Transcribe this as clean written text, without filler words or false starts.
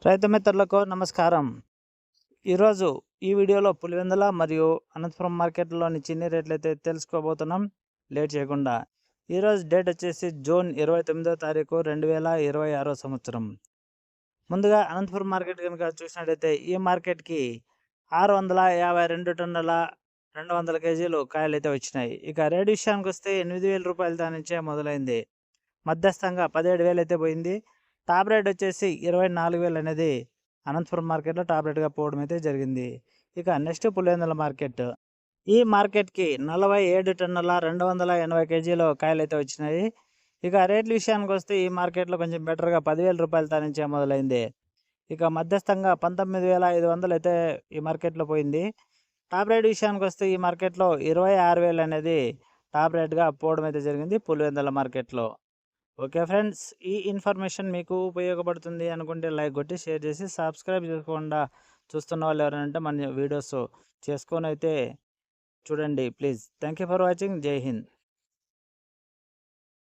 రైతు మిత్రులకు నమస్కారం. ఈరోజు ఈ వీడియోలో పులివెందుల మరియు అనంతపురం మార్కెట్లోని చిన్ని రేట్లు అయితే తెలుసుకోబోతున్నాం. లేట్ చేయకుండా ఈరోజు డేట్ వచ్చేసి జూన్ 29వ తారీఖు 2026 సంవత్సరం. ముందుగా అనంతపురం మార్కెట్ కనుక చూసినట్టయితే ఈ మార్కెట్కి 652 టన్నుల 200 కేజీలు కాయలు అయితే వచ్చినాయి. ఇక రేట్ విషయానికి వస్తే 8,000 రూపాయల దాని నుంచే మొదలైంది. మధ్యస్థంగా 17,000 అయితే పోయింది. టాప్ రేట్ వచ్చేసి 24,000 అనేది అనంతపురం మార్కెట్లో టాప్ రేట్గా పోవడం అయితే జరిగింది. ఇక నెక్స్ట్ పులివెందుల మార్కెట్. ఈ మార్కెట్కి 47 టన్నుల 280 కేజీలు కాయలు అయితే వచ్చినాయి. ఇక రేట్ల విషయానికి వస్తే ఈ మార్కెట్లో కొంచెం బెటర్గా 10,000 రూపాయల నుంచే మొదలైంది. ఇక మధ్యస్థంగా 19,500 అయితే ఈ మార్కెట్లో పోయింది. టాప్ రేట్ విషయానికి వస్తే ఈ మార్కెట్లో 26,000 అనేది టాప్ రేట్గా పోవడం అయితే జరిగింది పులివెందుల మార్కెట్లో. ఓకే ఫ్రెండ్స్, ఈ ఇన్ఫర్మేషన్ మీకు ఉపయోగపడుతుంది అనుకుంటే లైక్ కొట్టి షేర్ చేసి సబ్స్క్రైబ్ చేసుకోకుండా చూస్తున్న వాళ్ళు ఎవరైనా మన వీడియోస్ చేసుకొని అయితే చూడండి please. Thank you for watching. జై హింద్.